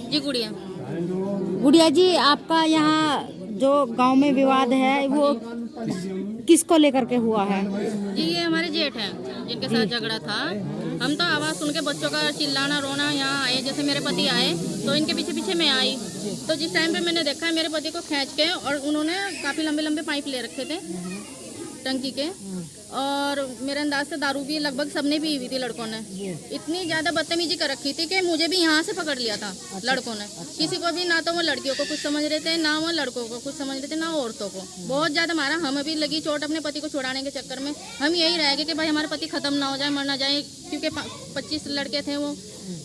जी गुड़िया। गुड़िया जी, आपका यहाँ जो गांव में विवाद है वो किसको लेकर के हुआ है? जी ये हमारे जेठ हैं जिनके साथ झगड़ा था। हम तो आवाज़ सुन के बच्चों का चिल्लाना रोना यहाँ आए, जैसे मेरे पति आए तो इनके पीछे पीछे मैं आई। तो जिस टाइम पे मैंने देखा मेरे पति को खींच के, और उन्होंने काफ़ी लंबे लंबे पाइप ले रखे थे टंकी के, और मेरे अंदाज से दारू भी लगभग सबने पी हुई थी लड़कों ने। इतनी ज़्यादा बदतमीजी कर रखी थी कि मुझे भी यहाँ से पकड़ लिया था लड़कों ने। किसी को भी, ना तो वो लड़कियों को कुछ समझ रहे थे, ना वो लड़कों को कुछ समझ रहे थे, ना औरतों को। बहुत ज़्यादा मारा। हमें भी लगी चोट अपने पति को छुड़ाने के चक्कर में। हम यही रह गए कि भाई हमारे पति खत्म ना हो जाए, मर ना जाए, क्योंकि 25 लड़के थे वो,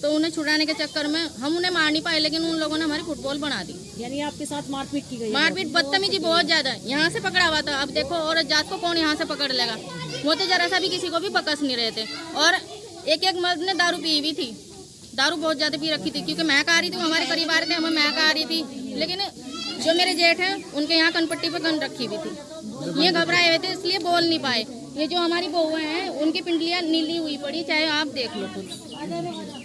तो उन्हें छुड़ाने के चक्कर में हम उन्हें मार नहीं पाए, लेकिन उन लोगों ने हमारी फुटबॉल बना दी। यानी आपके साथ मारपीट की गई? मारपीट, बदतमीजी बहुत ज्यादा। यहाँ से पकड़ा हुआ था। अब देखो औरत जात को कौन यहाँ से पकड़ लेगा? वो तो जरा सा भी किसी को भी पकड़ नहीं रहे थे। और एक एक मर्द ने दारू पी हुई थी, दारू बहुत ज्यादा पी रखी थी, क्योंकि महक आ रही थी, हमारे परिवार थे, हमें महक आ रही थी। लेकिन जो मेरे जेठ हैं उनके यहाँ कनपट्टी पे गन रखी हुई थी। ये घबराए हुए थे, इसलिए बोल नहीं पाए। ये जो हमारी बहुएं हैं उनकी पिंडलियां नीली हुई पड़ी, चाहे आप देख लो खुद।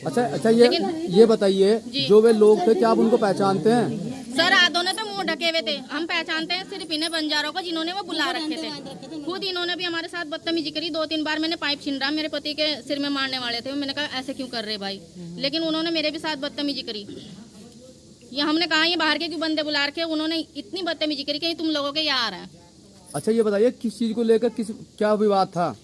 अच्छा, ये बताइए, जो वे लोग थे क्या आप उनको पहचानते हैं? सर आधों ने तो मुंह ढके हुए थे। हम पहचानते हैं सिर्फ इन्हें बंजारों को, जिन्होंने वो बुला रखे थे। खुद इन्होंने भी हमारे साथ बदतमीजी करी। 2-3 बार मैंने पाइप छिंडा, मेरे पति के सिर में मारने वाले थे। मैंने कहा ऐसे क्यों कर रहे भाई, लेकिन उन्होंने मेरे भी साथ बदतमीजी करी। ये हमने कहा ये बाहर के क्यों बंदे बुला रखे, उन्होंने इतनी बदतमीजी करी कि तुम लोगों के यार हैं। अच्छा ये बताइए, किस चीज को लेकर क्या विवाद था?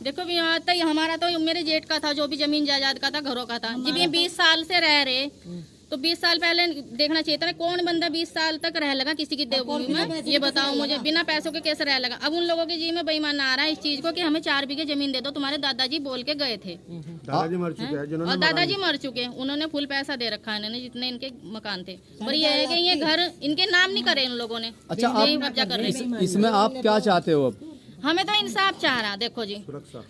देखो विवाद तो हमारा तो मेरे जेठ का था, जो भी जमीन जायदाद का था, घरों का था। जब ये 20 साल से रह रहे, तो 20 साल पहले देखना चाहिए था। कौन बंदा 20 साल तक रह लगा किसी की देवभूमि में? ये बताओ मुझे, बिना पैसों के कैसे रह लगा? अब उन लोगों के जी में बेईमान आ रहा है इस चीज को कि हमें 4 बीघे जमीन दे दो। तुम्हारे दादाजी बोल के गए थे। दादाजी मर चुके हैं, और दादाजी मर चुके, उन्होंने फुल पैसा दे रखा है इन्होंने, जितने इनके मकान थे। पर ये है कि ये घर इनके नाम नहीं करे इन लोगों ने। अच्छा, कब्जा कर रहे। इसमें आप क्या चाहते हो अब? हमें तो इंसाफ चाह रहा। देखो जी,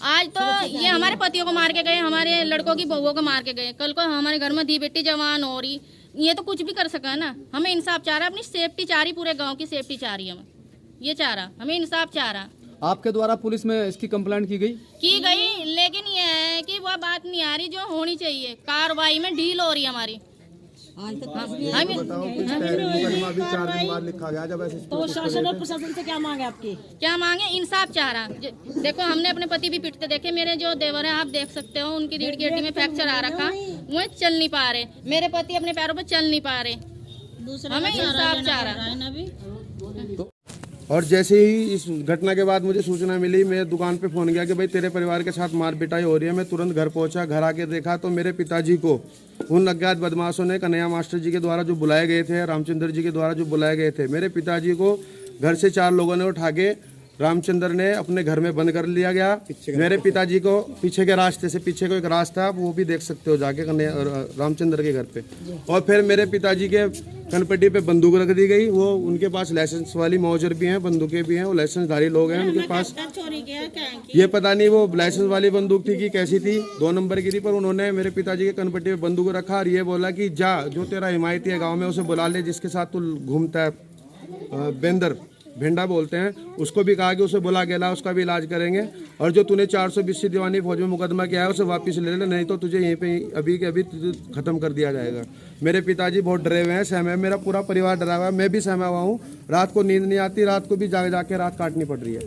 आज तो ये हमारे पतियों को मार के गए, हमारे लड़कों की बहुओं को मार के गए, कल को हमारे घर में धी बेटी जवान हो रही, ये तो कुछ भी कर सका ना। हमें इंसाफ चाह रहा, अपनी सेफ्टी चाह रही, पूरे गांव की सेफ्टी चाह रही है हमें। ये चाह रहा, हमें इंसाफ चाह रहा। आपके द्वारा पुलिस में इसकी कंप्लेंट की गई? लेकिन ये है कि वह बात नहीं आ रही जो होनी चाहिए। कार्रवाई में ढील हो रही है हमारी। तो शासन और प्रशासन से क्या मांगे आपकी? क्या मांगे? इंसाफ चाह रहा। देखो हमने अपने पति भी पिटते देखे। मेरे जो देवर हैं आप देख सकते हो, उनकी रीढ़ की हड्डी में फ्रैक्चर आ रखा, वो चल नहीं पा रहे। मेरे पति अपने पैरों पर चल नहीं पा रहे। हमें इंसाफ चाह रहा। और जैसे ही इस घटना के बाद मुझे सूचना मिली, मेरे दुकान पे फ़ोन गया कि भाई तेरे परिवार के साथ मार पिटाई हो रही है। मैं तुरंत घर पहुंचा। घर आके देखा तो मेरे पिताजी को उन अज्ञात बदमाशों ने, कन्हैया मास्टर जी के द्वारा जो बुलाए गए थे, रामचंद्र जी के द्वारा जो बुलाए गए थे, मेरे पिताजी को घर से 4 लोगों ने उठा के रामचंद्र ने अपने घर में बंद कर लिया गया। मेरे पिताजी को पीछे के रास्ते से, पीछे को एक रास्ता, वो भी देख सकते हो जाके रामचंद्र के घर पे। और फिर मेरे पिताजी के कनपट्टी पे बंदूक रख दी गई। वो उनके पास लाइसेंस वाली मौजर भी हैं, बंदूकें भी हैं, वो लाइसेंसधारी लोग हैं उनके पास। ये पता नहीं वो लाइसेंस वाली बंदूक थी कि कैसी थी, 2 नंबर की थी। पर उन्होंने मेरे पिताजी के कनपट्टी पे बंदूक रखा और ये बोला कि जा, जो तेरा हिमायती है गाँव में उसे बुला ले, जिसके साथ तू घूमता है, बेंदर भिंडा बोलते हैं, उसको भी कहा कि उसे बुला के ला, उसका भी इलाज करेंगे। और जो तूने 420 दीवानी फौज में मुकदमा किया है उसे वापस ले ले, नहीं तो तुझे यहीं पे अभी के अभी खत्म कर दिया जाएगा। मेरे पिताजी बहुत डरे हुए हैं, सहमे हैं, मेरा पूरा परिवार डरा हुआ है, मैं भी सहमा हुआ हूँ। रात को नींद नहीं आती, रात को भी जाके रात काटनी पड़ रही है।